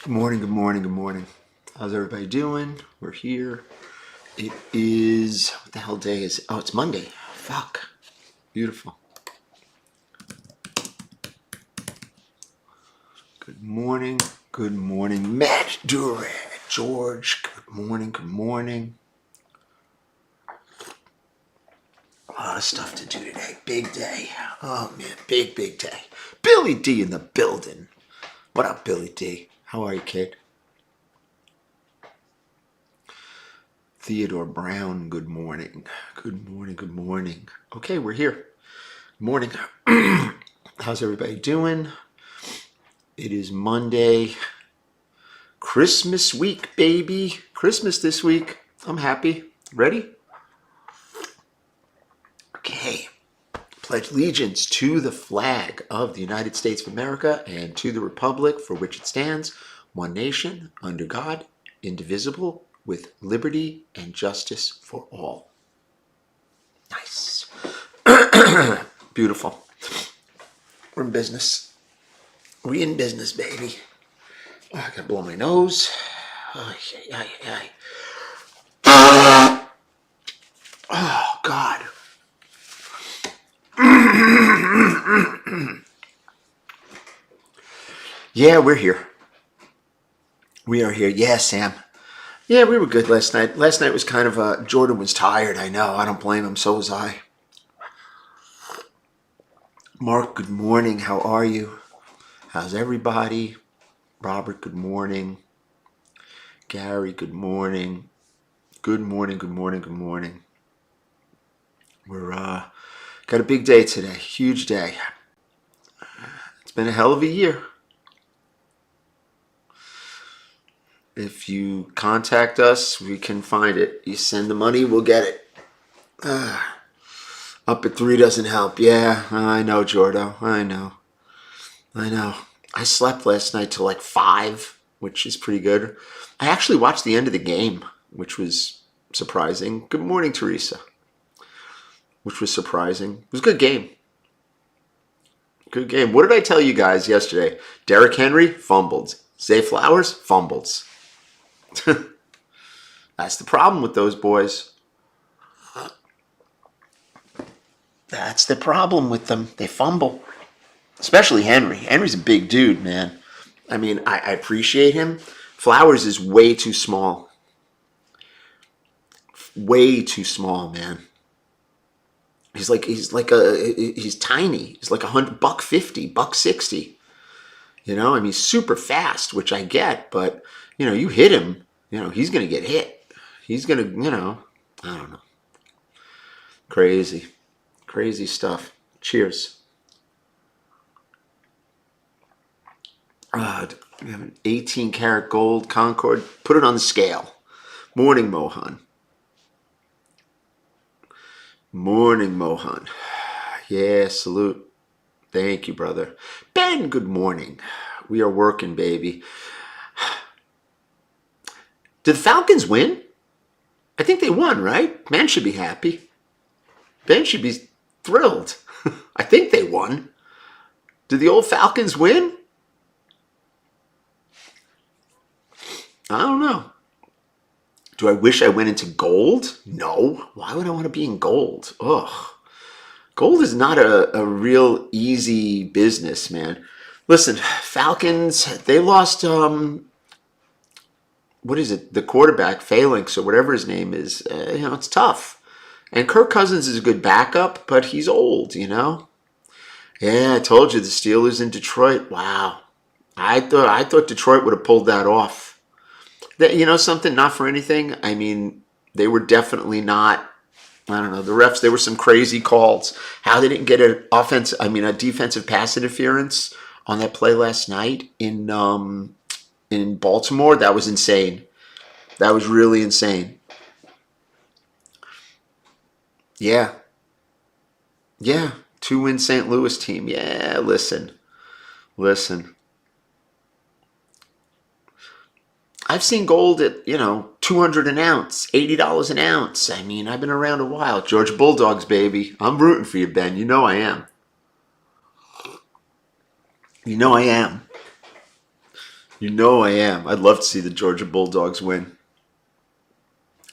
Good morning, good morning, good morning. How's everybody doing? We're here. It is, what the hell day is it? Oh, it's Monday. Fuck. Beautiful. Good morning, Matt Durant. George, good morning, good morning. A lot of stuff to do today. Big day. Oh, man, big day. Billy D in the building. What up, Billy D? How are you, kid? Theodore Brown, good morning. Good morning, good morning. Okay, we're here. Good morning. How's everybody doing? It is Monday. Christmas week, baby. Christmas this week. I'm happy. Ready? Okay. Pledge allegiance to the flag of the United States of America and to the republic for which it stands, one nation, under God, indivisible, with liberty and justice for all. Nice. Beautiful. We're in business. We in business, baby. Oh, I gotta blow my nose. Oh, God. Yeah, we're here. We are here. Yeah, Sam. Yeah, we were good last night. Last night was kind of Jordan was tired. I know. I don't blame him. So was I. Mark, good morning. How are you? How's everybody? Robert, good morning. Gary, good morning. Good morning, good morning, good morning. We're got a big day today. Huge day. It's been a hell of a year. If you contact us, we can find it. You send the money, we'll get it. Up at 3 doesn't help. Yeah, I know, Jordo. I know. I slept last night till like 5, which is pretty good. I actually watched the end of the game, which was surprising. Good morning, Teresa. Which was surprising. It was a good game. Good game. What did I tell you guys yesterday? Derrick Henry fumbled. Zay Flowers fumbled. That's the problem with those boys. That's the problem with them. They fumble. Especially Henry. Henry's a big dude, man. I mean, I appreciate him. Flowers is way too small. Way too small, man. He's tiny. He's like $150, $160. You know, I mean, he's super fast, which I get, but you hit him, he's gonna get hit. He's gonna, I don't know. Crazy stuff. Cheers. We have an 18 karat gold Concord. Put it on the scale. Morning, Mohan. Morning, Mohan. Yeah, salute. Thank you, brother. Ben, good morning. We are working, baby. Did the Falcons win? I think they won, right? Man should be happy. Ben should be thrilled. I think they won. Did the old Falcons win? I don't know. Do I wish I went into gold? No. Why would I want to be in gold? Ugh. Gold is not a real easy business, man. Listen, Falcons, they lost, what is it? The quarterback, Phalanx, or whatever his name is. It's tough. And Kirk Cousins is a good backup, but he's old, Yeah, I told you, the Steelers in Detroit. Wow. I thought Detroit would have pulled that off. Something, not for anything. I mean, they were definitely not, I don't know, the refs, there were some crazy calls. How they didn't get a defensive pass interference on that play last night in Baltimore, that was insane. That was really insane. Yeah. 2-win St. Louis team. Yeah, listen. I've seen gold at, $200 an ounce, $80 an ounce. I mean, I've been around a while. Georgia Bulldogs, baby. I'm rooting for you, Ben. You know I am. You know I am. I'd love to see the Georgia Bulldogs win.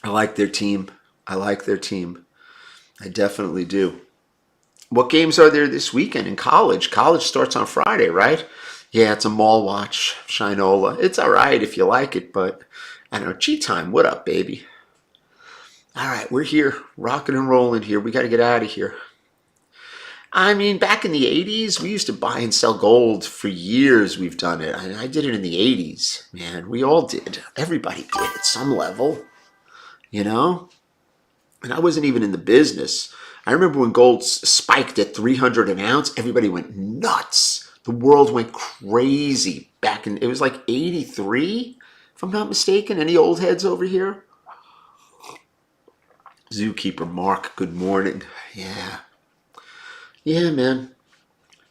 I like their team. I like their team. I definitely do. What games are there this weekend in college? College starts on Friday, right? Yeah, it's a mall watch, Shinola. It's all right if you like it, but I don't know. G time, what up, baby? All right, we're here, rocking and rolling here. We got to get out of here. I mean, back in the 80s, we used to buy and sell gold for years. We've done it. I did it in the 80s, man. We all did. Everybody did at some level, you know? And I wasn't even in the business. I remember when gold spiked at 300 an ounce, everybody went nuts. The world went crazy back in, it was like 83, if I'm not mistaken. Any old heads over here? Zookeeper Mark, good morning. Yeah. Yeah, man.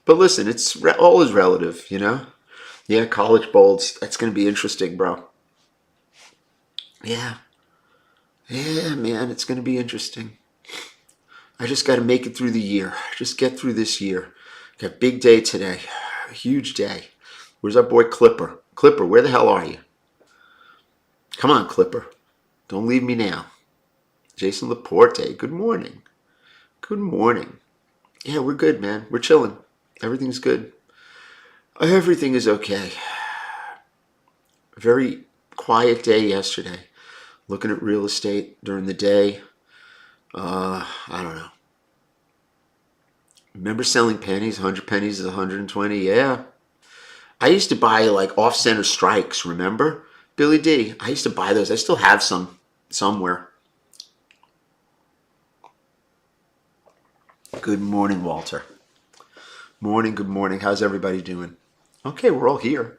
But listen, it's all is relative, you know? Yeah, college bowls, that's going to be interesting, bro. Yeah. Yeah, man, it's going to be interesting. I just got to make it through the year. Just get through this year. Got a big day today. A huge day. Where's our boy Clipper? Clipper, where the hell are you? Come on, Clipper. Don't leave me now. Jason Laporte, good morning. Good morning. Yeah, we're good, man. We're chilling. Everything's good. Everything is okay. Very quiet day yesterday. Looking at real estate during the day. I don't know. Remember selling pennies? 100 pennies is 120. Yeah. I used to buy like off-center strikes, remember? Billy D. I used to buy those. I still have some somewhere. Good morning, Walter. Morning, good morning. How's everybody doing? Okay, we're all here.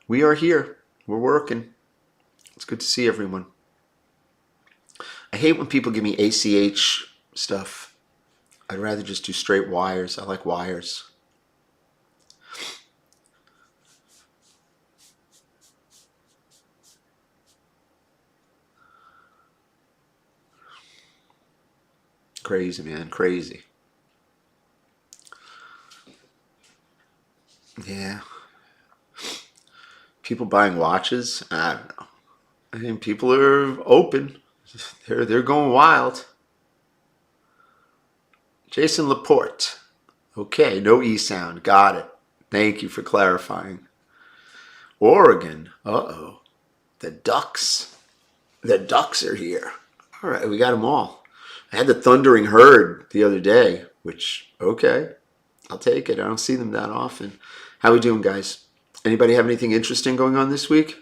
We are here. We're working. It's good to see everyone. I hate when people give me ACH stuff. I'd rather just do straight wires. I like wires. Crazy, man. Crazy. Yeah. People buying watches? I don't know. I mean, people are open. They're going wild. Jason Laporte. Okay, no E sound. Got it. Thank you for clarifying. Oregon. Uh-oh. The Ducks. The Ducks are here. All right, we got them all. I had the Thundering Herd the other day, which, okay, I'll take it. I don't see them that often. How we doing, guys? Anybody have anything interesting going on this week?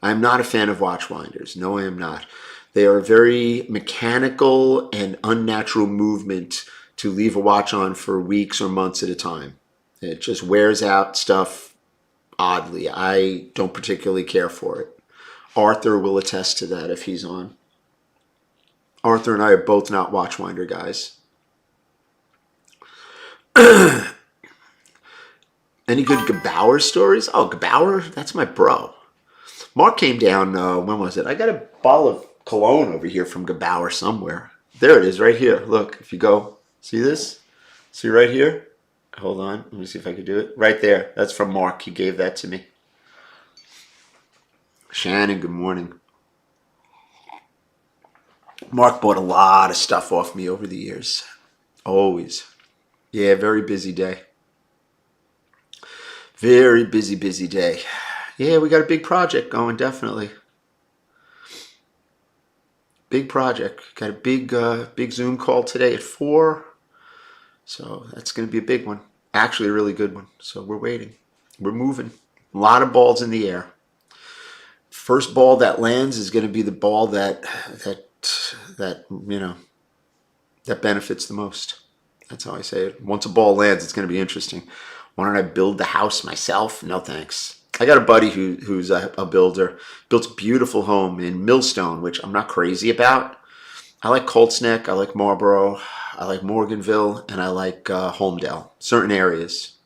I'm not a fan of watch winders. No, I am not. They are very mechanical and unnatural movement to leave a watch on for weeks or months at a time. It just wears out stuff oddly. I don't particularly care for it. Arthur will attest to that if he's on. Arthur and I are both not watchwinder guys. Any good Gebauer stories? Oh, Gebauer, that's my bro. Mark came down, when was it? I got a bottle of cologne over here from Gebauer somewhere. There it is, right here. Look, if you go, see this? See right here? Hold on, let me see if I can do it. Right there, that's from Mark. He gave that to me. Shannon, good morning. Mark bought a lot of stuff off me over the years. Always. Yeah, very busy day. Very busy day. Yeah, we got a big project going, definitely. Big project. Got a big Zoom call today at 4. So that's going to be a big one. Actually, a really good one. So we're waiting. We're moving. A lot of balls in the air. First ball that lands is going to be the ball that benefits the most. That's how I say it. Once a ball lands, it's going to be interesting. Why don't I build the house myself? No thanks. I got a buddy who's a builder. Built a beautiful home in Millstone, which I'm not crazy about. I like Colts Neck, I like Marlboro, I like Morganville, and I like Holmdel. Certain areas.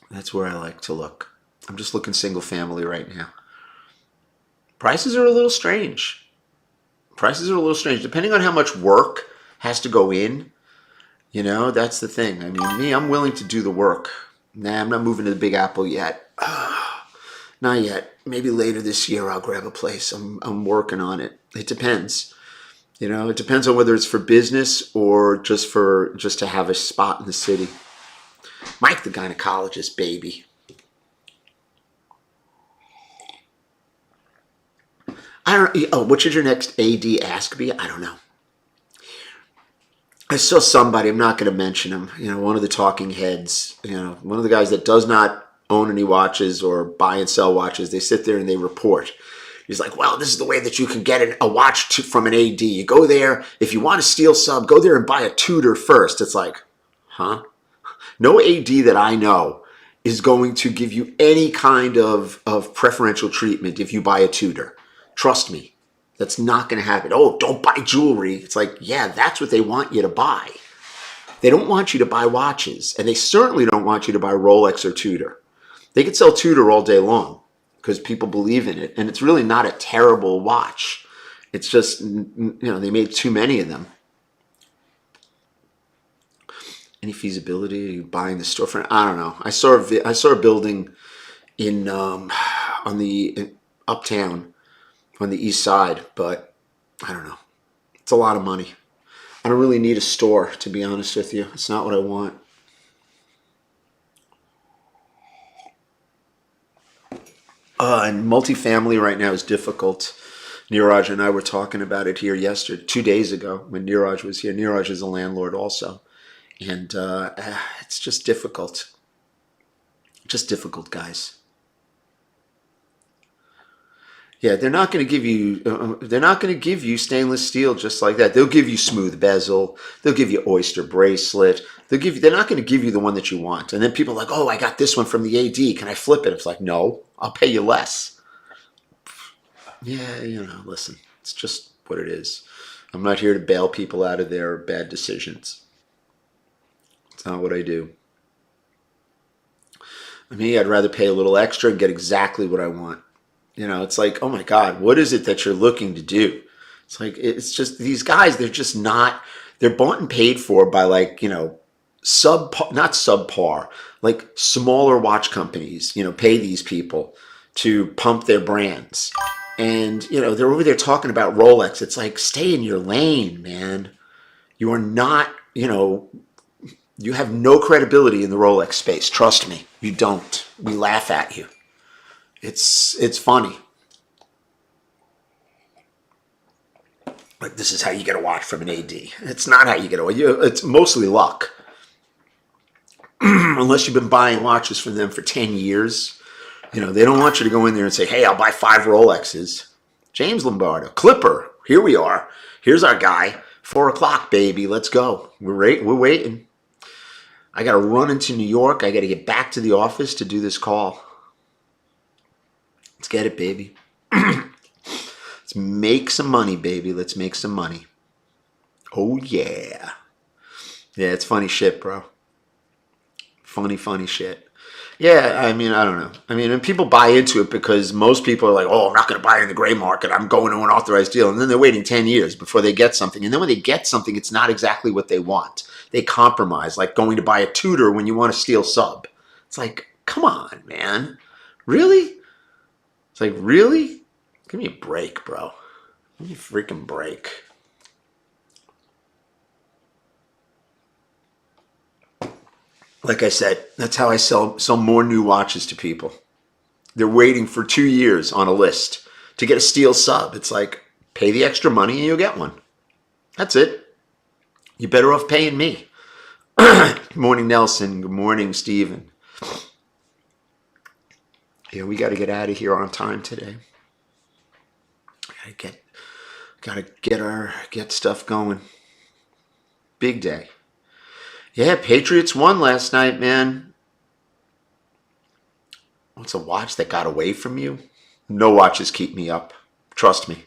That's where I like to look. I'm just looking single family right now. Prices are a little strange. Depending on how much work has to go in. You know, that's the thing. I mean, I'm willing to do the work. Nah, I'm not moving to the Big Apple yet. Not yet. Maybe later this year I'll grab a place. I'm working on it. It depends. It depends on whether it's for business or just to have a spot in the city. Mike the gynecologist, baby. I don't. Oh, which is your next AD? Ask me. I don't know. I saw somebody. I'm not going to mention him. One of the talking heads. One of the guys that does not own any watches or buy and sell watches. They sit there and they report. He's like, well, this is the way that you can get a watch from an AD. You go there. If you want a steel sub, go there and buy a Tudor first. It's like, huh? No AD that I know is going to give you any kind of preferential treatment if you buy a Tudor. Trust me. That's not going to happen. Oh, don't buy jewelry. It's like, yeah, that's what they want you to buy. They don't want you to buy watches. And they certainly don't want you to buy Rolex or Tudor. They could sell Tudor all day long because people believe in it. And it's really not a terrible watch. It's just, they made too many of them. Any feasibility of buying the storefront? I don't know. I saw a building in uptown on the east side, but I don't know. It's a lot of money. I don't really need a store, to be honest with you. It's not what I want. And multifamily right now is difficult. Neeraj and I were talking about it here 2 days ago when Neeraj was here. Neeraj is a landlord also. And it's just difficult. Just difficult, guys. Yeah, they're not going to give you. They're not going to give you stainless steel just like that. They'll give you smooth bezel. They'll give you oyster bracelet. They're not going to give you the one that you want. And then people are like, "Oh, I got this one from the AD. Can I flip it?" It's like, no, I'll pay you less. Yeah, listen, it's just what it is. I'm not here to bail people out of their bad decisions. It's not what I do. I'd rather pay a little extra and get exactly what I want. It's like, oh my God, what is it that you're looking to do? It's like, it's just these guys, they're just not, they're bought and paid for by not subpar, like smaller watch companies, pay these people to pump their brands. And, they're over there talking about Rolex. It's like, stay in your lane, man. You are not, you have no credibility in the Rolex space. Trust me, you don't. We laugh at you. It's funny. Like, this is how you get a watch from an AD. It's not how you get a watch. It's mostly luck. Unless you've been buying watches from them for 10 years. They don't want you to go in there and say, hey, I'll buy 5 Rolexes. James Lombardo, Clipper, here we are. Here's our guy. 4 o'clock, baby. Let's go. We're waiting. I got to run into New York. I got to get back to the office to do this call. Let's get it, baby. Let's make some money, baby. Let's make some money. Oh, yeah. Yeah, it's funny shit, bro. Funny shit. Yeah, I don't know. And people buy into it because most people are like, oh, I'm not going to buy it in the gray market. I'm going to an authorized deal. And then they're waiting 10 years before they get something. And then when they get something, it's not exactly what they want. They compromise, like going to buy a Tudor when you want a steel sub. It's like, come on, man. Really? It's like, really? Give me a break, bro. Give me a freaking break. Like I said, that's how I sell more new watches to people. They're waiting for 2 years on a list to get a steel sub. It's like, pay the extra money and you'll get one. That's it. You're better off paying me. Good morning, Nelson. Good morning, Steven. Yeah, we got to get out of here on time today. Gotta get stuff going. Big day. Yeah, Patriots won last night, man. What's a watch that got away from you? No watches keep me up. Trust me.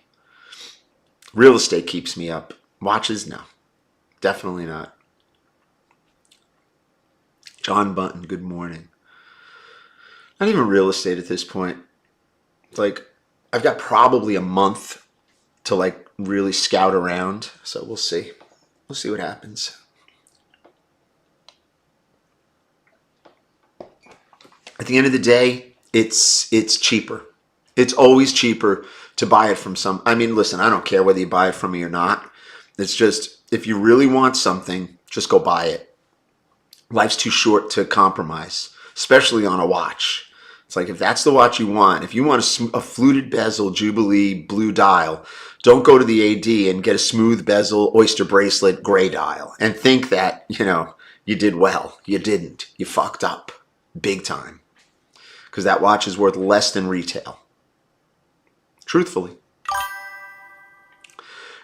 Real estate keeps me up. Watches, no. Definitely not. John Button, good morning. Not even real estate at this point. It's like, I've got probably a month to like really scout around. So we'll see. We'll see what happens. At the end of the day, it's cheaper. It's always cheaper to buy it from some. I mean, listen, I don't care whether you buy it from me or not. It's just if you really want something, just go buy it. Life's too short to compromise, especially on a watch. It's like if that's the watch you want, if you want a fluted bezel Jubilee blue dial, don't go to the AD and get a smooth bezel oyster bracelet gray dial and think that, you did well. You didn't. You fucked up big time because that watch is worth less than retail. Truthfully.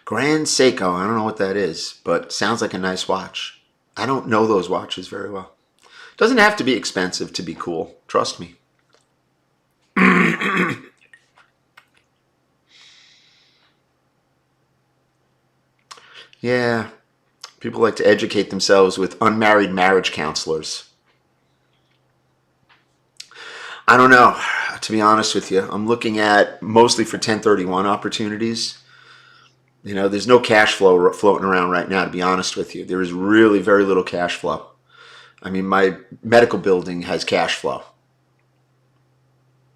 Grand Seiko, I don't know what that is, but sounds like a nice watch. I don't know those watches very well. Doesn't have to be expensive to be cool. Trust me. Yeah. People like to educate themselves with unmarried marriage counselors. I don't know, to be honest with you. I'm looking at mostly for 1031 opportunities. There's no cash flow floating around right now, to be honest with you. There is really very little cash flow. I mean, my medical building has cash flow.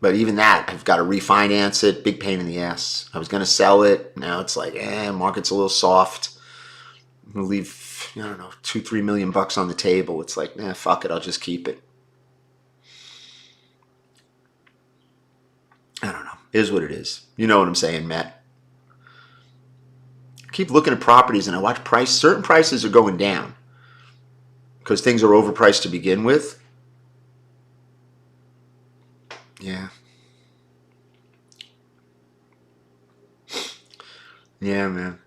But even that, I've got to refinance it. Big pain in the ass. I was going to sell it. Now it's like, market's a little soft. I'm going to leave, I don't know, $2-3 million bucks on the table. It's like, fuck it. I'll just keep it. I don't know. It is what it is. You know what I'm saying, Matt. I keep looking at properties and I watch certain prices are going down because things are overpriced to begin with. Yeah. Yeah, man.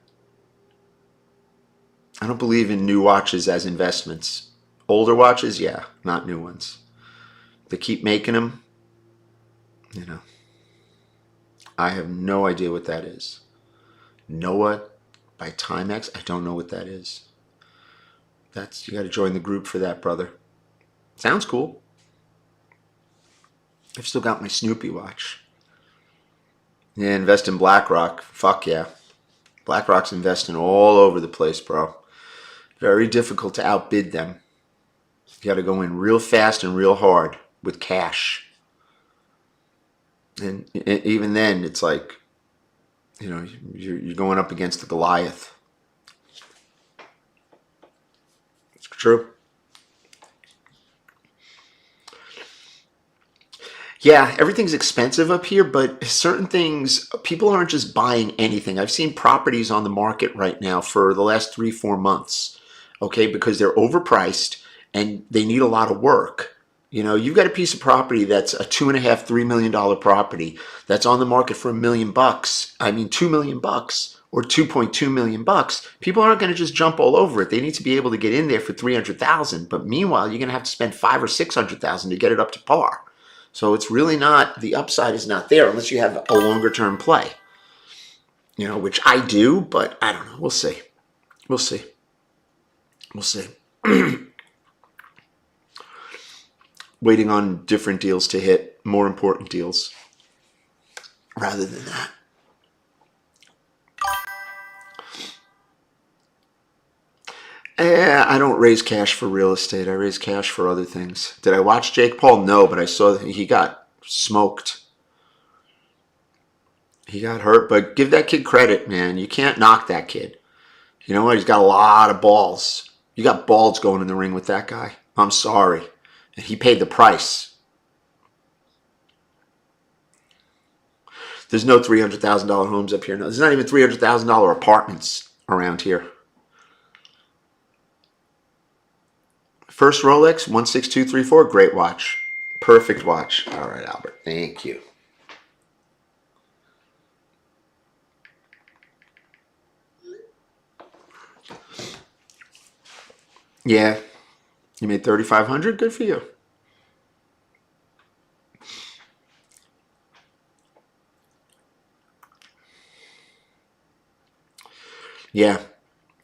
I don't believe in new watches as investments. Older watches, yeah, not new ones. They keep making them, I have no idea what that is. Noah by Timex, I don't know what that is. You got to join the group for that, brother. Sounds cool. I've still got my Snoopy watch. Yeah, invest in BlackRock. Fuck yeah. BlackRock's investing all over the place, bro. Very difficult to outbid them. You got to go in real fast and real hard with cash. And even then, it's like, you're going up against the Goliath. It's true. Yeah, everything's expensive up here, but certain things, people aren't just buying anything. I've seen properties on the market right now for the last 3-4 months, okay, because they're overpriced and they need a lot of work. You've got a piece of property that's a $2.5-3 million property that's on the market for $1 million. I mean, $2 million or $2.2 million. People aren't going to just jump all over it. They need to be able to get in there for $300,000. But meanwhile, you're going to have to spend $500,000 or $600,000 to get it up to par. So it's really not, the upside is not there unless you have a longer term play. Which I do, but I don't know. We'll see. We'll see. We'll see. Waiting on different deals to hit, more important deals, rather than that. I don't raise cash for real estate. I raise cash for other things. Did I watch Jake Paul? No, but I saw that he got smoked. He got hurt, but give that kid credit, man. You can't knock that kid. You know what? He's got a lot of balls. You got balls going in the ring with that guy. I'm sorry. And he paid the price. There's no $300,000 homes up here. No, there's not even $300,000 apartments around here. First Rolex, 16234, great watch. Perfect watch. All right, Albert. Thank you. Yeah. You made $3,500? Good for you. Yeah.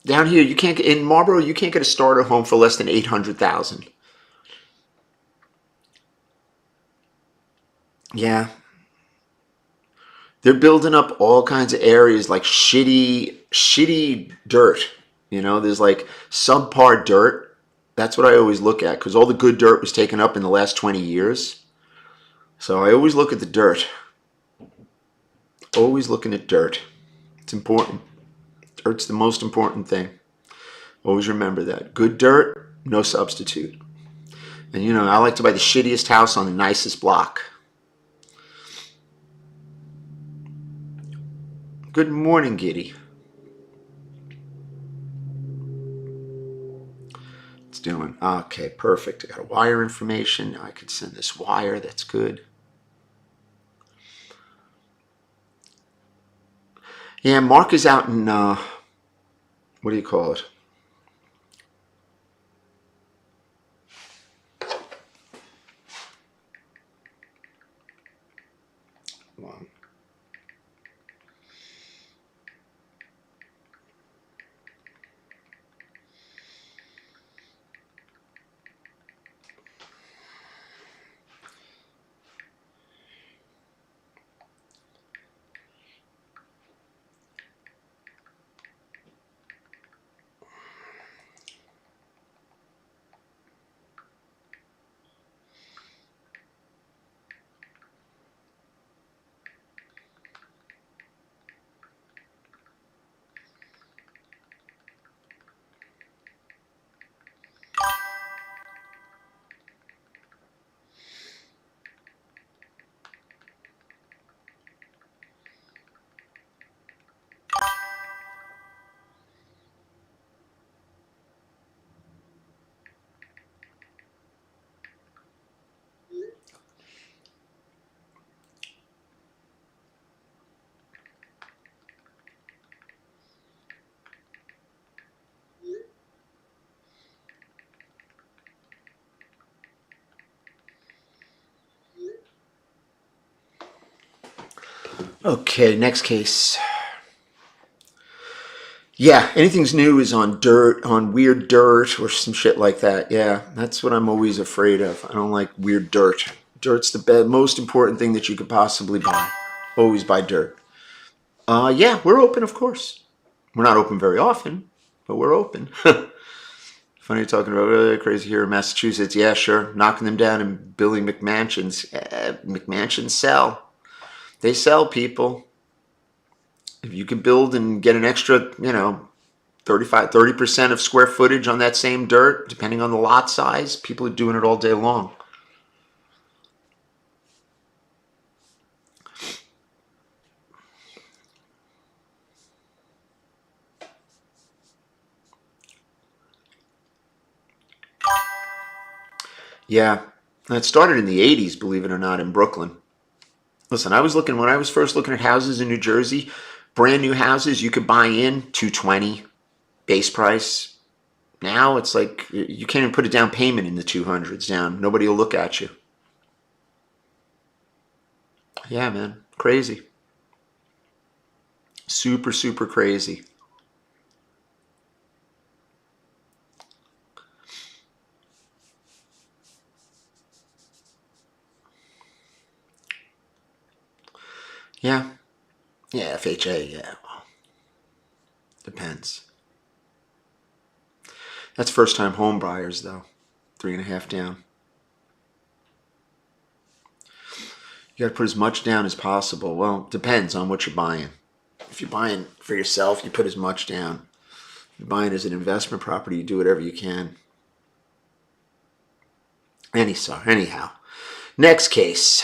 Down here, you can't get, in Marlboro, you can't get a starter home for less than $800,000. Yeah. They're building up all kinds of areas like shitty dirt. There's like subpar dirt. That's what I always look at because all the good dirt was taken up in the last 20 years. So I always look at the dirt. Always looking at dirt. It's important. Dirt's the most important thing. Always remember that. Good dirt, no substitute. And you know, I like to buy the shittiest house on the nicest block. Good morning, Giddy. It's doing okay, perfect. I got a wire information. I could send this wire. That's good. Yeah, Mark is out in what do you call it? Okay, next case. Yeah, anything's new is on dirt, on weird dirt or some shit like that. Yeah, that's what I'm always afraid of. I don't like weird dirt. Dirt's the most important thing that you could possibly buy. Always buy dirt. Yeah, we're open, of course. We're not open very often, but we're open. Funny you're talking about crazy here in Massachusetts. Yeah, sure. Knocking them down and building McMansions. McMansions sell. They sell, people. If you can build and get an extra, 30% of square footage on that same dirt, depending on the lot size, people are doing it all day long. Yeah, that started in the 80s, believe it or not, in Brooklyn. Listen, when I was first looking at houses in New Jersey, brand new houses, you could buy in 220 base price. Now it's like you can't even put a down payment in the 200s down. Nobody will look at you. Yeah, man. Crazy. Super, super crazy. Yeah. Yeah, FHA, yeah. Well, depends. That's first time home buyers, though. 3.5 down. You got to put as much down as possible. Well, depends on what you're buying. If you're buying for yourself, you put as much down. If you're buying as an investment property, you do whatever you can. Anyhow, next case.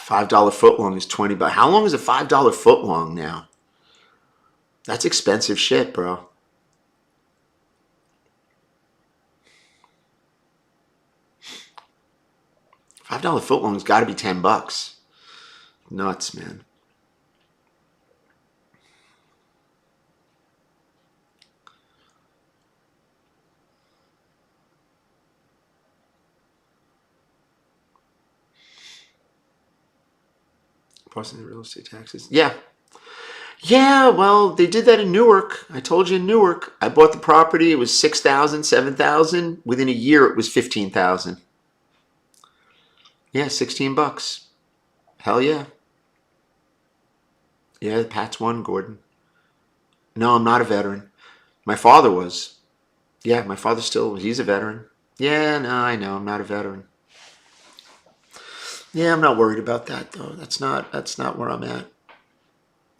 $5 footlong is 20 bucks. How long is a $5 footlong now? That's expensive shit, bro. $5 footlong's got to be 10 bucks. Nuts, man. Plus the real estate taxes. Yeah. Yeah, well, they did that in Newark. I told you in Newark. I bought the property. It was 6,000, 7,000. Within a year, it was 15,000. Yeah, 16 bucks. Hell yeah. Yeah, Pat's won, Gordon. No, I'm not a veteran. My father was. Yeah, my father still, he's a veteran. Yeah, no, I know, I'm not a veteran. Yeah, I'm not worried about that though. That's not where I'm at.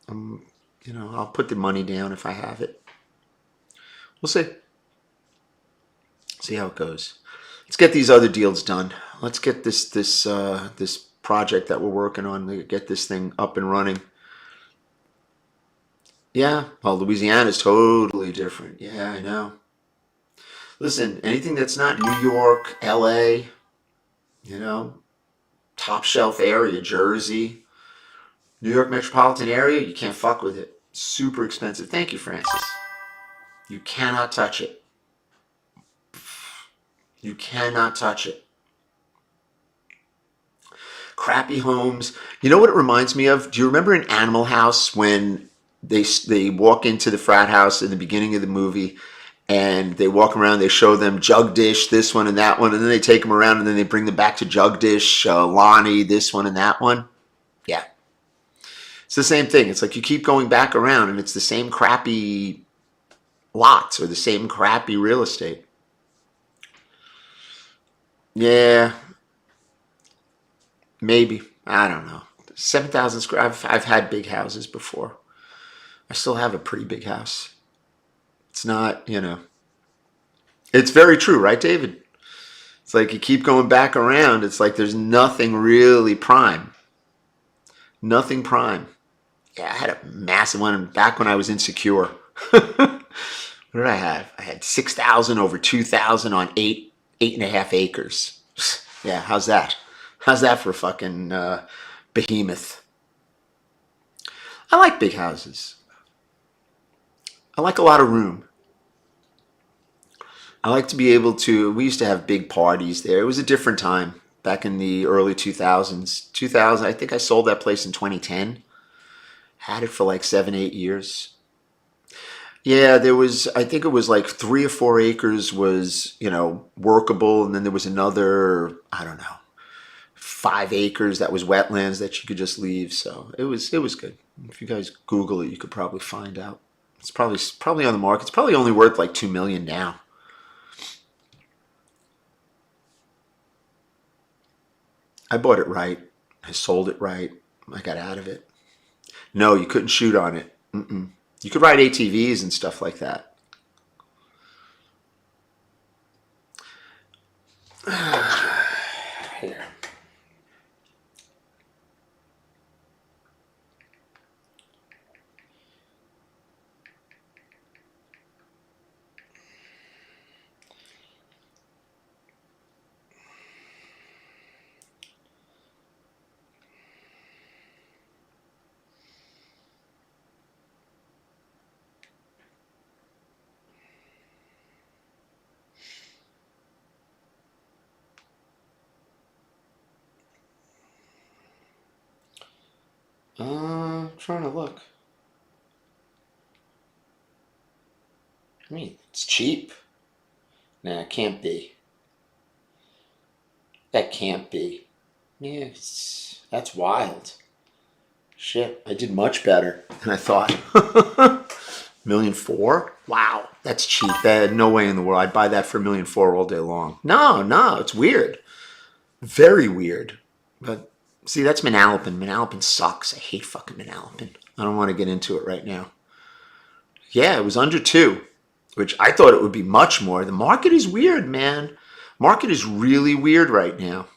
I'm, I'll put the money down if I have it. We'll see. See how it goes. Let's get these other deals done. Let's get this project that we're working on. Get this thing up and running. Yeah, well, Louisiana's totally different. Yeah, I know. Listen, anything that's not New York, L.A., you know, top shelf area, Jersey, New York metropolitan area, you can't fuck with it. Super expensive. Thank you, Francis. You cannot touch it. You cannot touch it. Crappy homes. You know what it reminds me of? Do you remember in Animal House when they walk into the frat house in the beginning of the movie and they walk around, they show them Jugdish, this one and that one, and then they take them around and then they bring them back to Jugdish, Lonnie, this one and that one? Yeah. It's the same thing. It's like you keep going back around and it's the same crappy lots or the same crappy real estate. Yeah, maybe. I don't know. 7,000 square. I've had big houses before. I still have a pretty big house. It's not. It's very true, right, David? It's like you keep going back around. It's like there's nothing really prime. Nothing prime. Yeah, I had a massive one back when I was insecure. What did I have? I had 6,000 over 2,000 on 8.5 acres. Yeah, how's that? How's that for a fucking behemoth? I like big houses. I like a lot of room. I like to be able to. We used to have big parties there. It was a different time back in the early 2000s. 2000, I think I sold that place in 2010. Had it for like 7, 8 years. Yeah, there was, I think it was like 3 or 4 acres was, workable. And then there was another, I don't know, 5 acres that was wetlands that you could just leave. So it was good. If you guys Google it, you could probably find out. It's probably on the market. It's probably only worth like 2 million now. I bought it right. I sold it right. I got out of it. No, you couldn't shoot on it. Mm-mm. You could ride ATVs and stuff like that. Here. Trying to look. I mean, it's cheap. Nah, it can't be. That can't be. Yeah, that's wild. Shit, I did much better than I thought. 1,400,000? Wow, that's cheap. No way in the world. I'd buy that for 1,400,000 all day long. No, it's weird. Very weird. But see, that's Manalapan. Manalapan sucks. I hate fucking Manalapan. I don't want to get into it right now. Yeah, it was under 2, which I thought it would be much more. The market is weird, man. Market is really weird right now.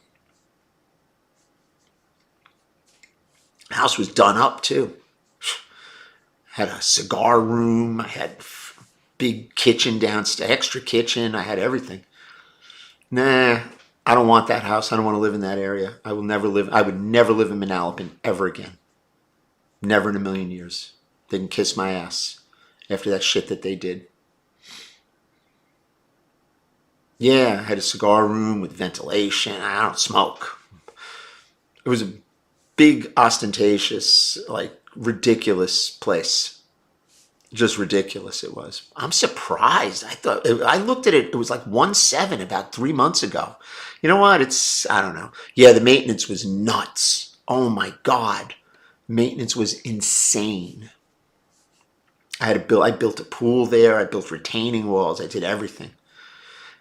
House was done up too. Had a cigar room. I had big kitchen downstairs, extra kitchen. I had everything. Nah, I don't want that house. I don't want to live in that area. I would never live in Manalapan ever again. Never in a million years. They can kiss my ass after that shit that they did. Yeah, I had a cigar room with ventilation. I don't smoke. It was a big, ostentatious, like ridiculous place. Just ridiculous it was. I'm surprised. I looked at it. It was like 1.7 about 3 months ago. You know what? I don't know. Yeah, the maintenance was nuts. Oh my God. Maintenance was insane. I built a pool there. I built retaining walls. I did everything.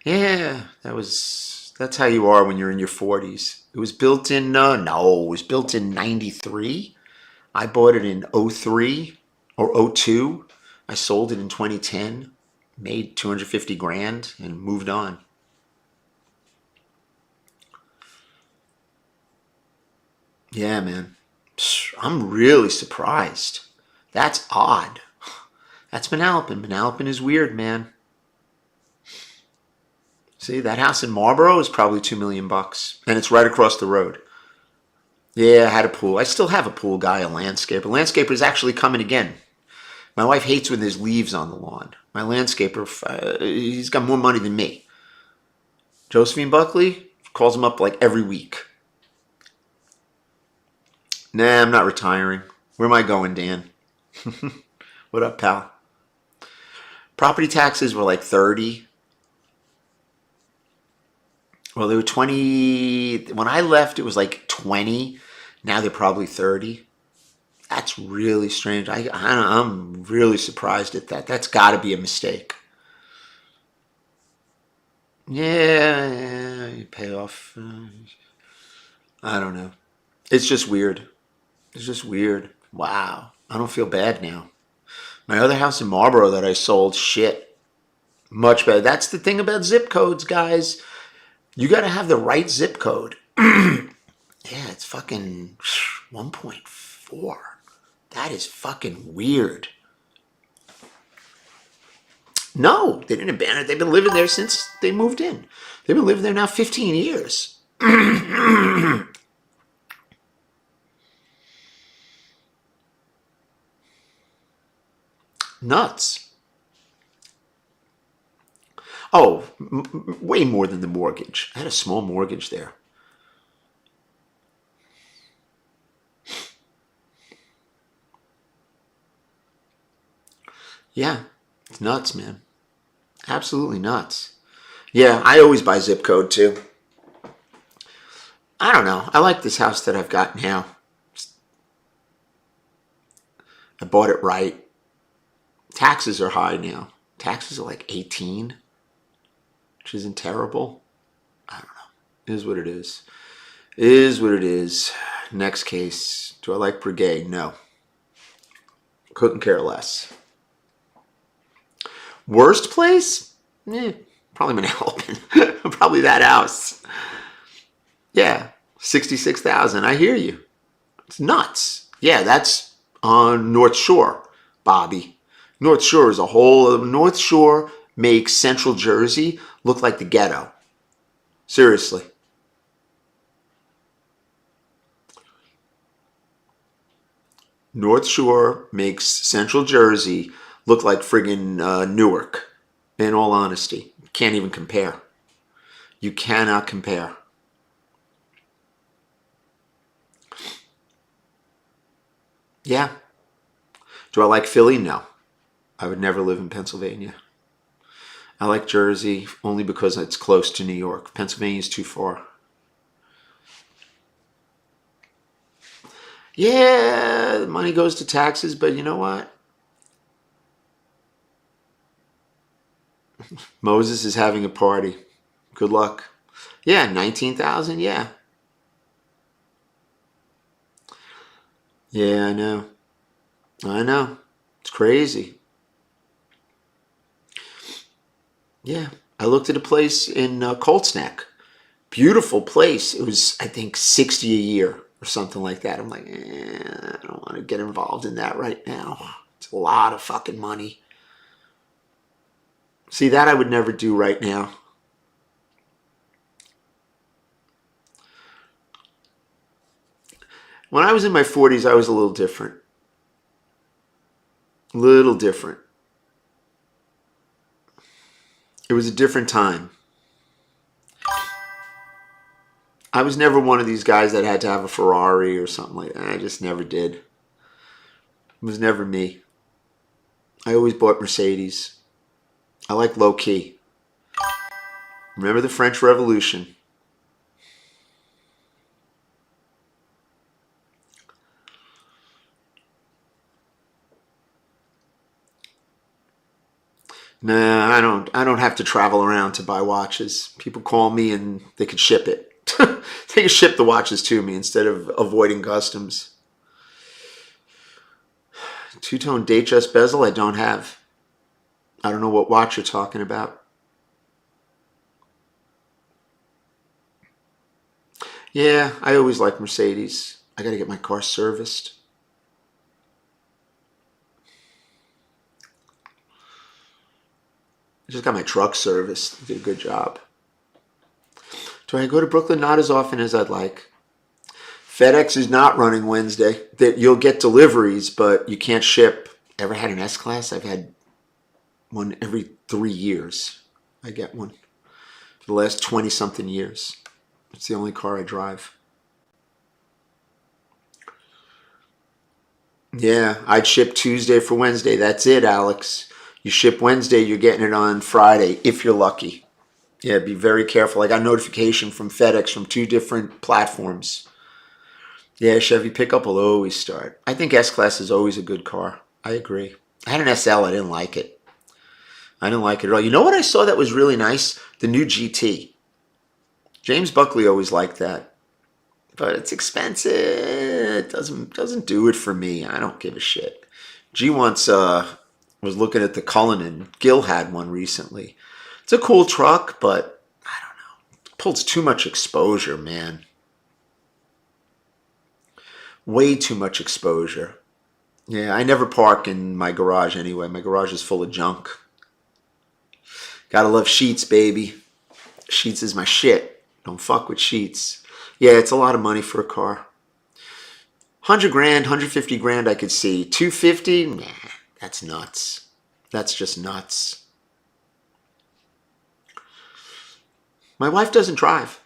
Yeah, that was That's how you are when you're in your 40s. It was built in, no, it was built in 93. I bought it in '03 or '02. I sold it in 2010, made 250 grand and moved on. Yeah, man. I'm really surprised. That's odd. That's Manalapan. Manalapan is weird, man. See, that house in Marlboro is probably 2 million bucks, and it's right across the road. Yeah, I had a pool. I still have a pool guy, a landscaper. Landscaper is actually coming again. My wife hates when there's leaves on the lawn. My landscaper, he's got more money than me. Josephine Buckley calls him up like every week. Nah, I'm not retiring. Where am I going, Dan? What up, pal? Property taxes were like 30. Well, they were 20. When I left, it was like 20. Now they're probably 30. That's really strange. I'm really surprised at that. That's got to be a mistake. Yeah, you pay off. I don't know. It's just weird. It's just weird. Wow. I don't feel bad now. My other house in Marlboro that I sold, shit, much better. That's the thing about zip codes, guys. You got to have the right zip code. Yeah, it's fucking 1.4. That is fucking weird. No, they didn't abandon it. They've been living there since they moved in. They've been living there now 15 years. Nuts. Oh, way more than the mortgage. I had a small mortgage there. Yeah, it's nuts, man. Absolutely nuts. Yeah, I always buy zip code too. I don't know. I like this house that I've got now. I bought it right. Taxes are high now. Taxes are like 18, which isn't terrible. I don't know. It is what it is. It is what it is. Next case. Do I like Brigade? No. Couldn't care less. Worst place? Probably Manalapan. Probably that house. Yeah, 66,000. I hear you. It's nuts. Yeah, that's on North Shore, Bobby. North Shore is a whole. North Shore makes Central Jersey look like the ghetto. Seriously. North Shore makes Central Jersey look like friggin' Newark. In all honesty, can't even compare. You cannot compare. Yeah. Do I like Philly? No. I would never live in Pennsylvania. I like Jersey only because it's close to New York. Pennsylvania's too far. Yeah, the money goes to taxes, but you know what? Moses is having a party. Good luck. Yeah, 19,000. Yeah. Yeah, I know. I know. It's crazy. Yeah. I looked at a place in Colts Neck. Beautiful place. It was, I think, 60 a year or something like that. I'm like, I don't want to get involved in that right now. It's a lot of fucking money. See, that I would never do right now. When I was in my 40s, I was a little different. Little different. It was a different time. I was never one of these guys that had to have a Ferrari or something like that. I just never did. It was never me. I always bought Mercedes. I like low key. Remember the French Revolution? Nah, I don't have to travel around to buy watches. People call me and they could ship it. They could ship the watches to me instead of avoiding customs. Two-tone Datejust bezel I don't have. I don't know what watch you're talking about. Yeah, I always like Mercedes. I got to get my car serviced. I just got my truck serviced. Did a good job. Do I go to Brooklyn? Not as often as I'd like. FedEx is not running Wednesday. That you'll get deliveries, but you can't ship. Ever had an S-Class? I've had one every 3 years. I get one for the last 20-something years. It's the only car I drive. Yeah, I'd ship Tuesday for Wednesday. That's it, Alex. You ship Wednesday, you're getting it on Friday if you're lucky. Yeah, be very careful. I got a notification from FedEx from 2 different platforms. Yeah, Chevy pickup will always start. I think S-Class is always a good car. I agree. I had an SL. I didn't like it. I didn't like it at all. You know what I saw that was really nice? The new GT. James Buckley always liked that. But it's expensive. It doesn't do it for me. I don't give a shit. G once was looking at the Cullinan. Gil had one recently. It's a cool truck, but I don't know. It pulls too much exposure, man. Way too much exposure. Yeah, I never park in my garage anyway. My garage is full of junk. Gotta love Sheets, baby. Sheets is my shit. Don't fuck with Sheets. Yeah, it's a lot of money for a car. 100 grand, 150 grand I could see. 250? Nah, that's nuts. That's just nuts. My wife doesn't drive.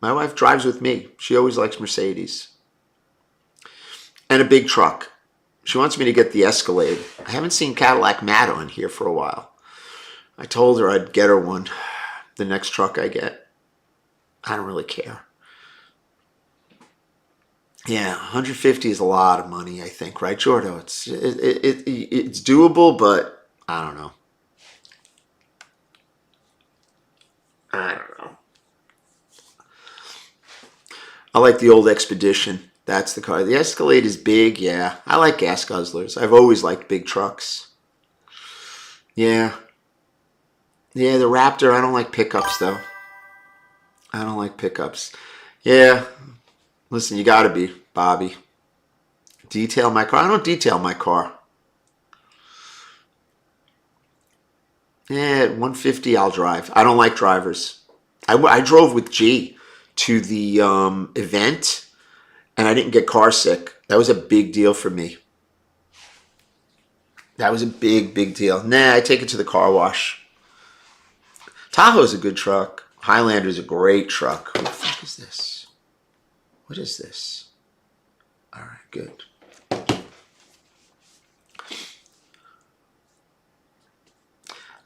My wife drives with me. She always likes Mercedes. And a big truck. She wants me to get the Escalade. I haven't seen Cadillac Matte on here for a while. I told her I'd get her one. The next truck I get. I don't really care. Yeah, 150 is a lot of money, I think, right, Jordo? It's doable, but I don't know. I don't know. I like the old Expedition. That's the car. The Escalade is big, yeah. I like gas guzzlers. I've always liked big trucks. Yeah. Yeah, the Raptor, I don't like pickups, though. I don't like pickups. Yeah. Listen, you gotta be, Bobby. Detail my car? I don't detail my car. Yeah, at 150 I'll drive. I don't like drivers. I drove with G to the event, and I didn't get car sick. That was a big deal for me. That was a big, big deal. Nah, I take it to the car wash. Tahoe's a good truck. Highlander's a great truck. What the fuck is this? What is this? All right, good.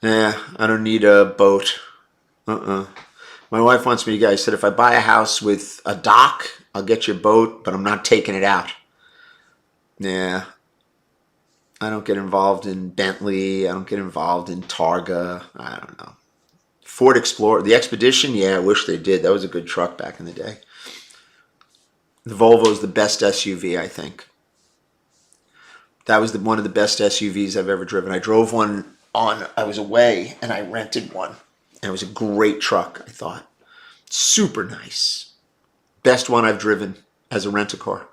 Yeah, I don't need a boat. My wife wants me to get, I said, if I buy a house with a dock, I'll get you a boat, but I'm not taking it out. Yeah. I don't get involved in Bentley. I don't get involved in Targa. I don't know. Ford Explorer. The Expedition, yeah, I wish they did. That was a good truck back in the day. The Volvo is the best SUV, I think. That was one of the best SUVs I've ever driven. I drove one I was away, and I rented one. And it was a great truck, I thought. Super nice. Best one I've driven as a rent-a-car.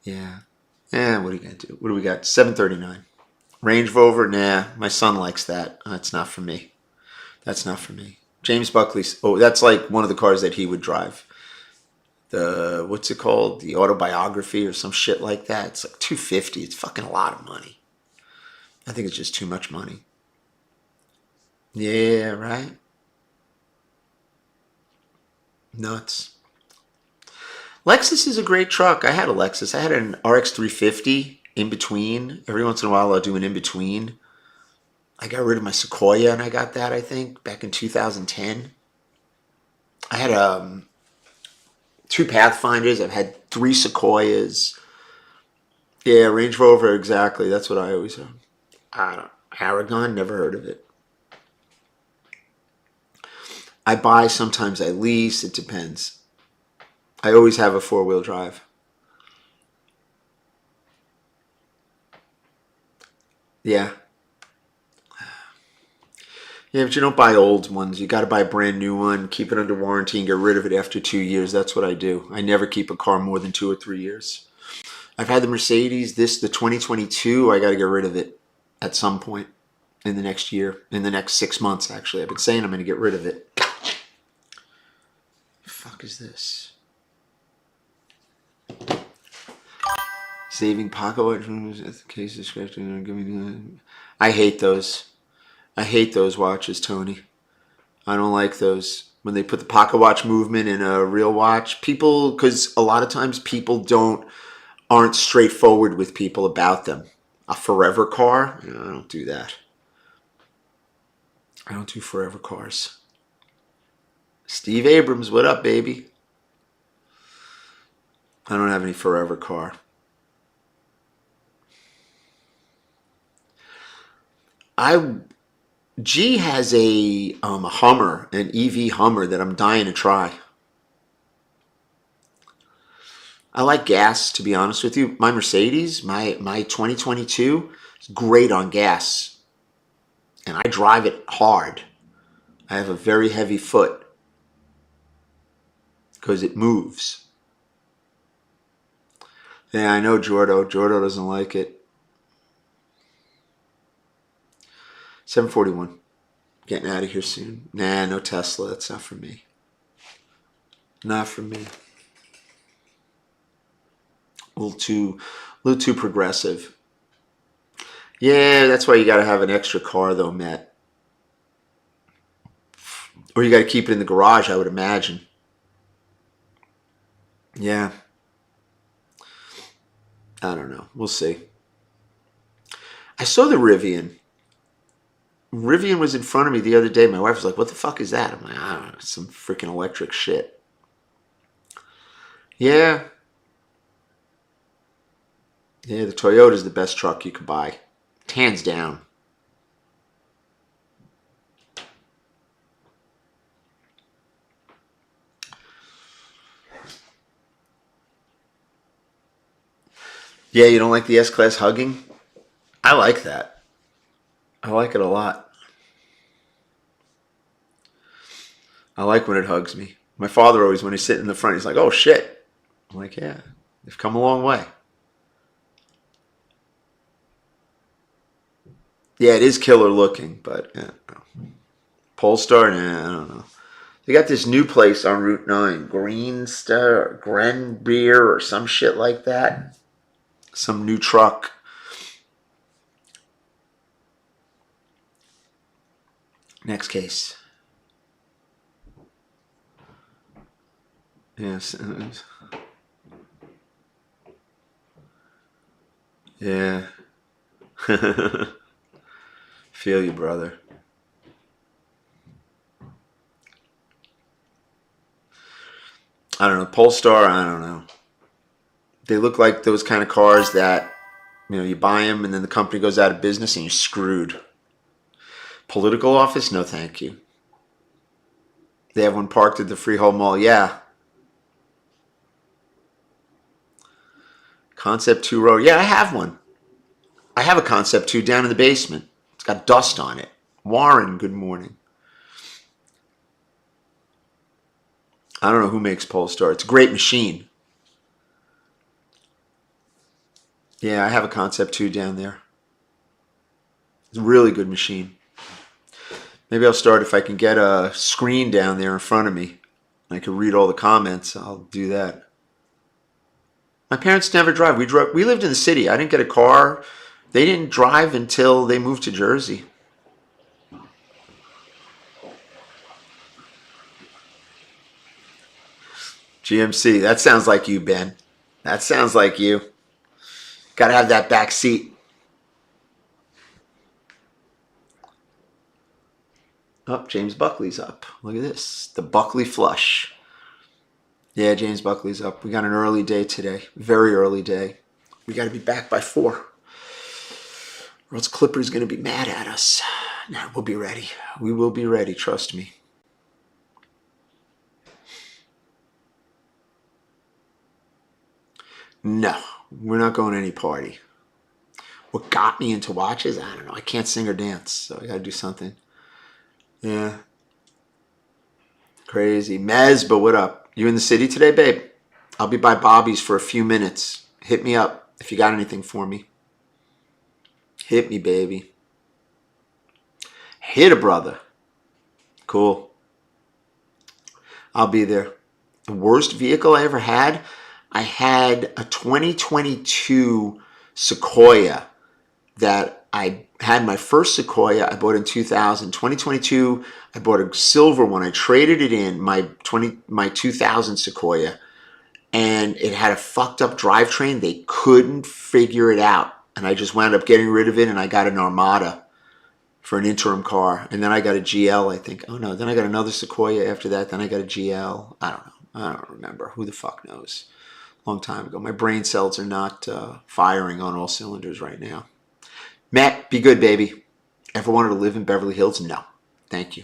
Yeah. What are you going to do? What do we got? 739. Range Rover? Nah, my son likes that. That's not for me. That's not for me. James Buckley's, that's like one of the cars that he would drive. What's it called? The Autobiography or some shit like that. It's like 250. It's fucking a lot of money. I think it's just too much money. Yeah, right? Nuts. Lexus is a great truck. I had a Lexus. I had an RX 350 in between. Every once in a while I'll do an in between. I got rid of my Sequoia and I got that, I think, back in 2010. I had 2 Pathfinders. I've had 3 Sequoias. Yeah, Range Rover, exactly. That's what I always have. I don't. Aragon, never heard of it. I buy, sometimes I lease. It depends. I always have a 4-wheel drive. Yeah. Yeah, but you don't buy old ones. You got to buy a brand new one, keep it under warranty, and get rid of it after 2 years. That's what I do. I never keep a car more than 2 or 3 years. I've had the Mercedes. The 2022. I got to get rid of it at some point in the next year, in the next 6 months. Actually, I've been saying I'm going to get rid of it. The fuck is this? Saving pocket watch case description. I hate those. I hate those watches, Tony. I don't like those. When they put the pocket watch movement in a real watch, people, because a lot of times people aren't straightforward with people about them. A forever car? I don't do that. I don't do forever cars. Steve Abrams, what up, baby? I don't have any forever car. G has a Hummer, an EV Hummer that I'm dying to try. I like gas, to be honest with you. My Mercedes, my 2022, is great on gas. And I drive it hard. I have a very heavy foot because it moves. Yeah, I know Jordo. Jordo doesn't like it. 741. Getting out of here soon. Nah, no Tesla. That's not for me. Not for me. A little too progressive. Yeah, that's why you got to have an extra car, though, Matt. Or you got to keep it in the garage, I would imagine. Yeah. I don't know. We'll see. I saw the Rivian. Rivian was in front of me the other day. My wife was like, "What the fuck is that?" I'm like, "I don't know. Some freaking electric shit." Yeah. Yeah, the Toyota's the best truck you could buy. Hands down. Yeah, you don't like the S-Class hugging? I like that. I like it a lot. I like when it hugs me. My father always, when he's sitting in the front, he's like, "Oh shit." I'm like, "Yeah, they've come a long way." Yeah, it is killer looking, but yeah. Polestar, nah, I don't know. They got this new place on Route 9, Green Star, Grenbeer, or some shit like that. Some new truck. Next case. Yes. Yeah. Feel you, brother. I don't know. Polestar, I don't know. They look like those kind of cars that, you buy them and then the company goes out of business and you're screwed. Political office? No, thank you. They have one parked at the Freehold Mall. Yeah. Concept 2 row. Yeah, I have one. I have a Concept 2 down in the basement. It's got dust on it. Warren, good morning. I don't know who makes Polestar. It's a great machine. Yeah, I have a Concept 2 down there. It's a really good machine. Maybe I'll start if I can get a screen down there in front of me. I can read all the comments. I'll do that. My parents never drive. We lived in the city. I didn't get a car. They didn't drive until they moved to Jersey. GMC. That sounds like you, Ben. That sounds like you. Got to have that back seat. Oh, James Buckley's up. Look at this. The Buckley flush. Yeah, James Buckley's up. We got an early day today. Very early day. We got to be back by 4. Or else Clipper's going to be mad at us. Nah, we'll be ready. We will be ready. Trust me. No, we're not going to any party. What got me into watches? I don't know. I can't sing or dance, so I got to do something. Yeah. Crazy. Mez, but what up? You in the city today, babe? I'll be by Bobby's for a few minutes. Hit me up if you got anything for me. Hit me, baby. Hit a brother. Cool. I'll be there. The worst vehicle I ever had? I had a 2022 Sequoia that I had my first Sequoia I bought in 2000. 2022, I bought a silver one. I traded it in, my 2000 Sequoia, and it had a fucked up drivetrain. They couldn't figure it out, and I just wound up getting rid of it, and I got an Armada for an interim car, and then I got a GL, I think. Oh no, then I got another Sequoia after that, then I got a GL. I don't know. I don't remember. Who the fuck knows? Long time ago. My brain cells are not firing on all cylinders right now. Matt, be good, baby. Ever wanted to live in Beverly Hills? No. Thank you.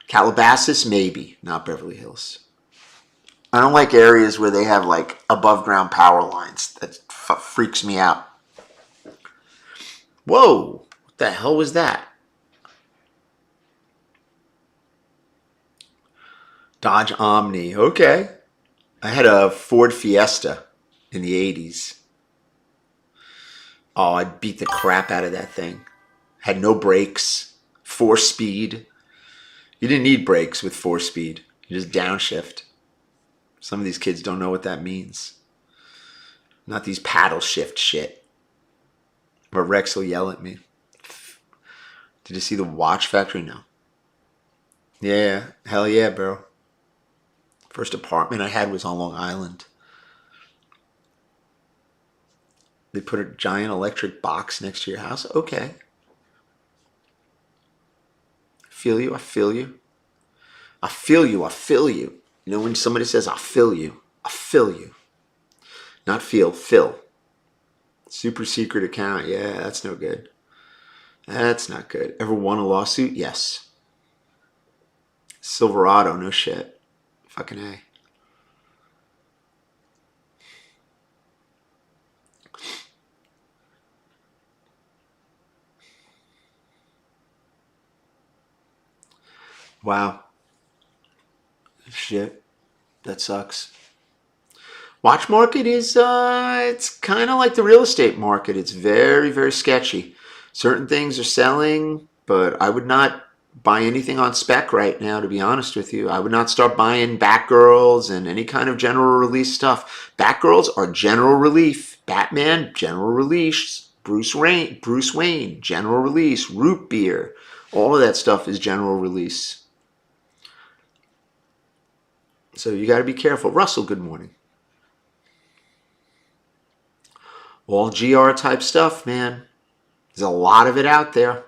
Calabasas? Maybe. Not Beverly Hills. I don't like areas where they have like above ground power lines. That freaks me out. Whoa. What the hell was that? Dodge Omni. Okay. I had a Ford Fiesta in the 80s. Oh, I beat the crap out of that thing. Had no brakes. 4-speed. You didn't need brakes with 4-speed. You just downshift. Some of these kids don't know what that means. Not these paddle shift shit. But Rex will yell at me. Did you see the watch factory? No. Yeah. Hell yeah, bro. First apartment I had was on Long Island. They put a giant electric box next to your house. Okay. Feel you. I feel you. I feel you. I feel you. You know when somebody says, I feel you. I feel you. Not feel, fill. Super secret account. Yeah, that's no good. That's not good. Ever won a lawsuit? Yes. Silverado, no shit. Fucking A. Wow. Shit. That sucks. Watch market is, it's kind of like the real estate market. It's very, very sketchy. Certain things are selling, but I would not buy anything on spec right now, to be honest with you. I would not start buying Batgirls and any kind of general release stuff. Batgirls are general relief. Batman, general release. Bruce Wayne, general release. Root beer. All of that stuff is general release. So you got to be careful. Russell, good morning. All GR type stuff, man. There's a lot of it out there.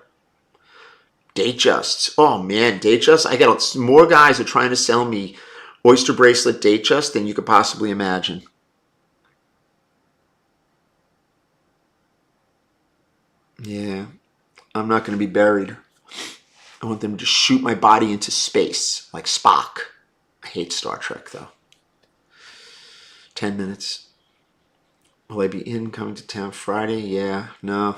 Datejusts. Oh man, Datejust. I got more guys are trying to sell me oyster bracelet Datejust than you could possibly imagine. Yeah, I'm not going to be buried. I want them to shoot my body into space like Spock. I hate Star Trek though. 10 minutes. Will I be in coming to town Friday? Yeah, no.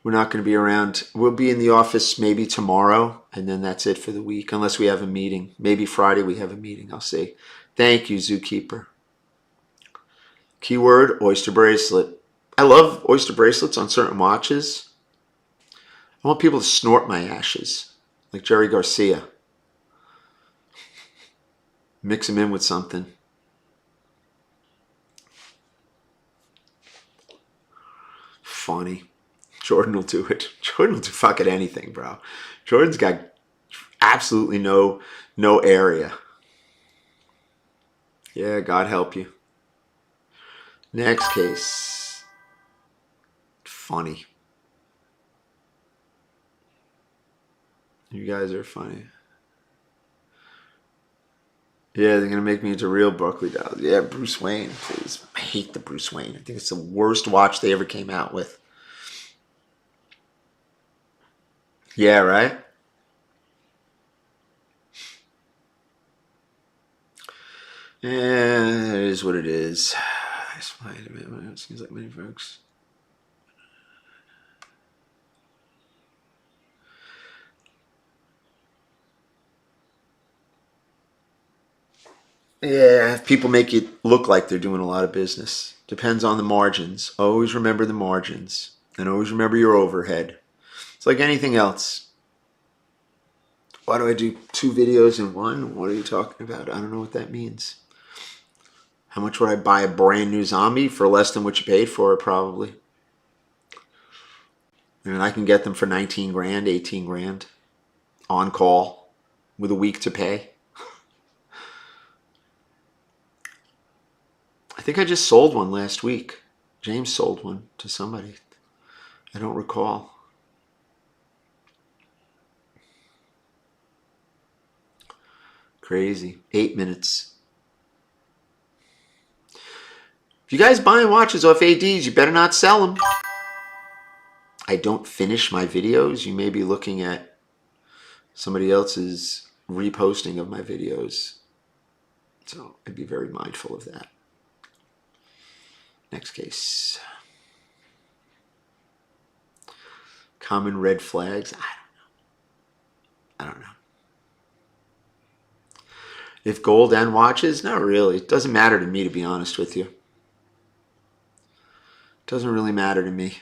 We're not going to be around. We'll be in the office maybe tomorrow, and then that's it for the week, unless we have a meeting. Maybe Friday we have a meeting. I'll see. Thank you, Zookeeper. Keyword, oyster bracelet. I love oyster bracelets on certain watches. I want people to snort my ashes, like Jerry Garcia. Mix them in with something. Funny. Jordan will do it. Jordan will do fucking anything, bro. Jordan's got absolutely no area. Yeah, God help you. Next case. Funny. You guys are funny. Yeah, they're gonna make me into real Buckley dolls. Yeah, Bruce Wayne, please. I hate the Bruce Wayne. I think it's the worst watch they ever came out with. Yeah, right? Yeah, it is what it is. It seems like many folks. Yeah, people make it look like they're doing a lot of business. Depends on the margins. Always remember the margins. And always remember your overhead. It's like anything else. Why do I do 2 videos in one? What are you talking about? I don't know what that means. How much would I buy a brand new zombie for less than what you paid for it, probably? And I can get them for 19 grand, 18 grand on call with a week to pay. I think I just sold one last week. James sold one to somebody. I don't recall. Crazy. 8 minutes. If you guys buying watches off ADs, you better not sell them. I don't finish my videos. You may be looking at somebody else's reposting of my videos. So I'd be very mindful of that. Next case. Common red flags. I don't know. If gold and watches? Not really. It doesn't matter to me, to be honest with you. It doesn't really matter to me.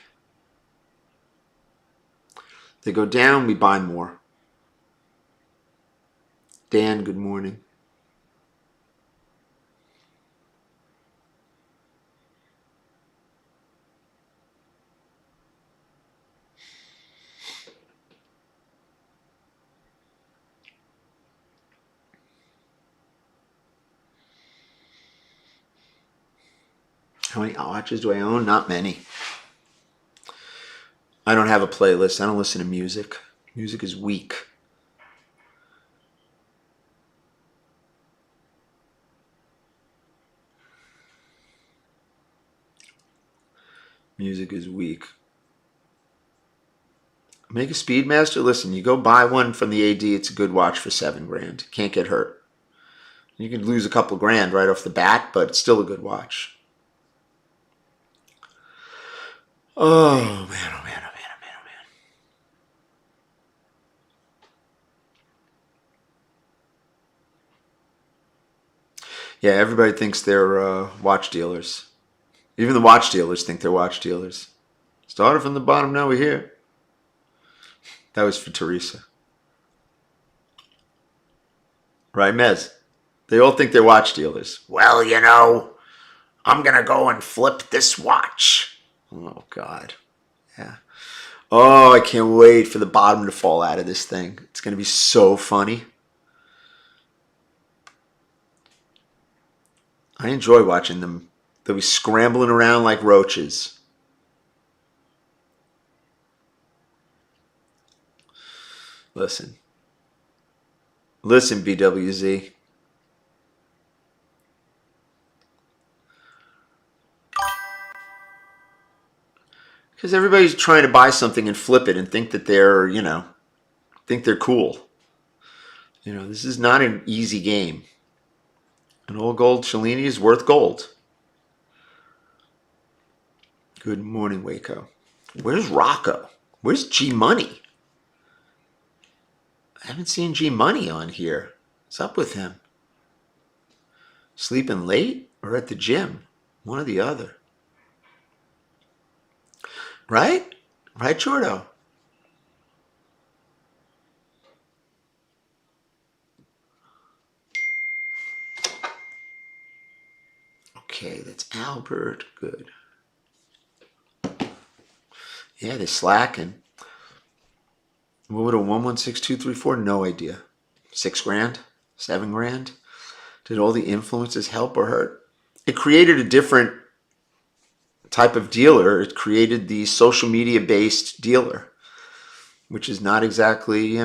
They go down, we buy more. Dan, good morning. How many watches do I own? Not many. I don't have a playlist. I don't listen to music. Music is weak. Music is weak. Make a Speedmaster. Listen, you go buy one from the AD. It's a good watch for 7 grand. Can't get hurt. You can lose a couple grand right off the bat, but it's still a good watch. Oh, man, oh, man, oh, man, oh, man, oh, man. Yeah, everybody thinks they're watch dealers. Even the watch dealers think they're watch dealers. Started from the bottom, now we're here. That was for Teresa. Right, Mez? They all think they're watch dealers. Well, you know, I'm going to go and flip this watch. Oh, God. Yeah. Oh, I can't wait for the bottom to fall out of this thing. It's going to be so funny. I enjoy watching them. They'll be scrambling around like roaches. Listen. Listen, BWZ. Because everybody's trying to buy something and flip it and think that they're, think they're cool. This is not an easy game. An old gold Cellini is worth gold. Good morning, Waco. Where's Rocco? Where's G Money? I haven't seen G Money on here. What's up with him? Sleeping late or at the gym? One or the other. Right? Right, Jordo? Okay, that's Albert. Good. Yeah, they're slacking. What would a 116234? No idea. 6 grand? 7 grand? Did all the influences help or hurt? It created a different type of dealer. It created the social media based dealer, which is not exactly,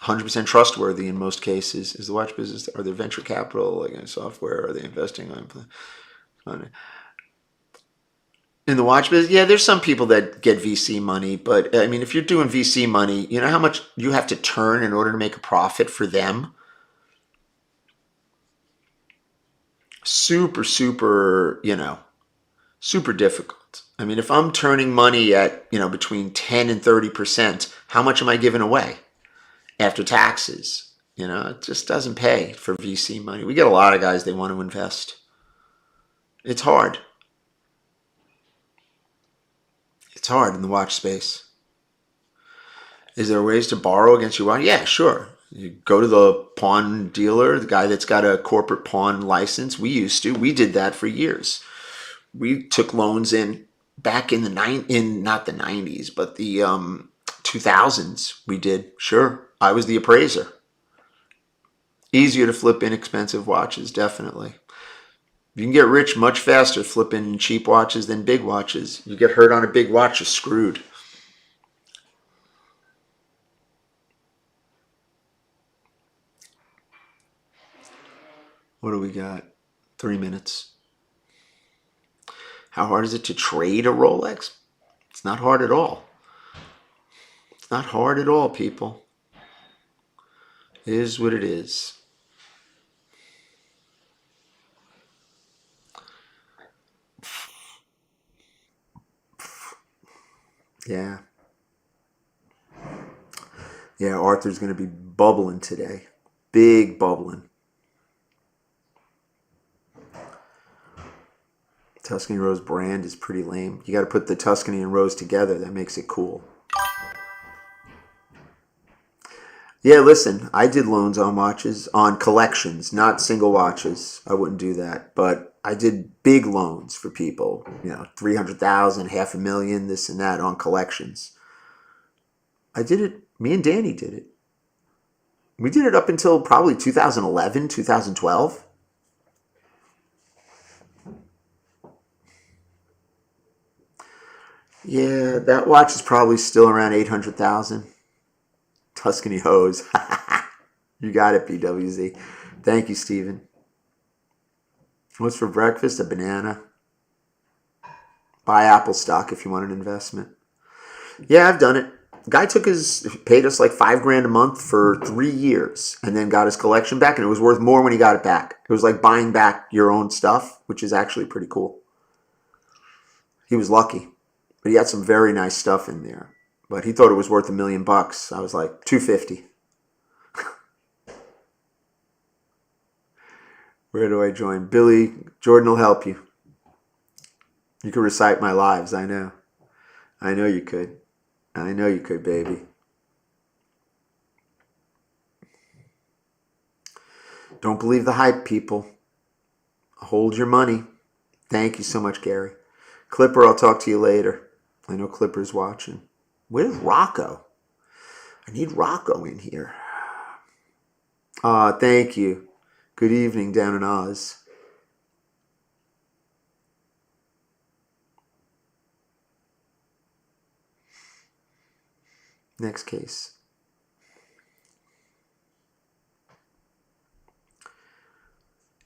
100% trustworthy in most cases. Is the watch business, are they venture capital, like in software? Are they investing on in the watch business? Yeah, there's some people that get VC money, but I mean, if you're doing VC money, you know how much you have to turn in order to make a profit for them? Super, super, super difficult. I mean, if I'm turning money at, between 10 and 30%, how much am I giving away after taxes? It just doesn't pay for VC money. We get a lot of guys, they want to invest. It's hard. It's hard in the watch space. Is there ways to borrow against your watch? Yeah, sure. You go to the pawn dealer, the guy that's got a corporate pawn license. We did that for years. We took loans in back in not the 90s, but the 2000s. We did. Sure. I was the appraiser. Easier to flip inexpensive watches, definitely. You can get rich much faster flipping cheap watches than big watches. You get hurt on a big watch, you're screwed. What do we got? 3 minutes. How hard is it to trade a Rolex? It's not hard at all. It's not hard at all, people. It is what it is. Yeah. Yeah, Arthur's going to be bubbling today. Big bubbling. Tuscanyrose brand is pretty lame. You got to put the Tuscany and Rose together. That makes it cool. Yeah, listen, I did loans on watches, on collections, not single watches. I wouldn't do that. But I did big loans for people, 300,000, half a million, this and that on collections. I did it. Me and Danny did it. We did it up until probably 2011, 2012. Yeah, that watch is probably still around 800,000. Tuscany hose. You got it, BWZ. Thank you, Steven. What's for breakfast? A banana. Buy Apple stock if you want an investment. Yeah, I've done it. Guy paid us like $5,000 a month for 3 years and then got his collection back, and it was worth more when he got it back. It was like buying back your own stuff, which is actually pretty cool. He was lucky, but he had some very nice stuff in there. But he thought it was worth $1 million. I was like, 250. Where do I join? Billy, Jordan will help you. You could recite my lives, I know. I know you could. I know you could, baby. Don't believe the hype, people. Hold your money. Thank you so much, Gary. Clipper, I'll talk to you later. I know Clipper's watching. Where's Rocco? I need Rocco in here. Thank you. Good evening down in Oz. Next case.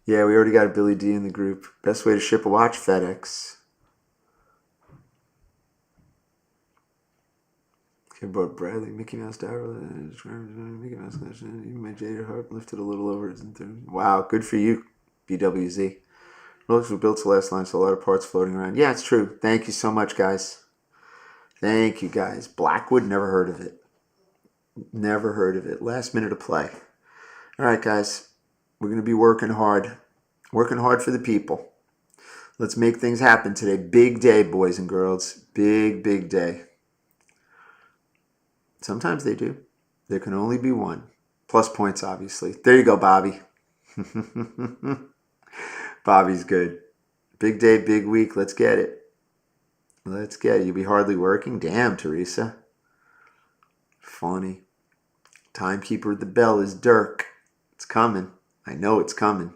Yeah, we already got a Billy D in the group. Best way to ship a watch, FedEx. Okay, brought Bradley, Mickey Mouse Tower, Mickey Mouse collection. Even my jaded heart lifted a little over. Wow, good for you, BWZ. Rolex were built to last line, so a lot of parts floating around. Yeah, it's true. Thank you so much, guys. Thank you, guys. Blackwood, never heard of it. Never heard of it. Last minute of play. All right, guys. We're going to be working hard. Working hard for the people. Let's make things happen today. Big day, boys and girls. Big, big day. Sometimes they do. There can only be one. Plus points, obviously. There you go, Bobby. Bobby's good. Big day, big week. Let's get it. Let's get it. You'll be hardly working? Damn, Teresa. Funny. Timekeeper at the bell is Dirk. It's coming. I know it's coming.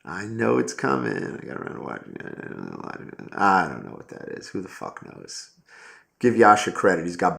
I know it's coming. I got around to watching. I don't know what that is. Who the fuck knows? Give Yasha credit. He's got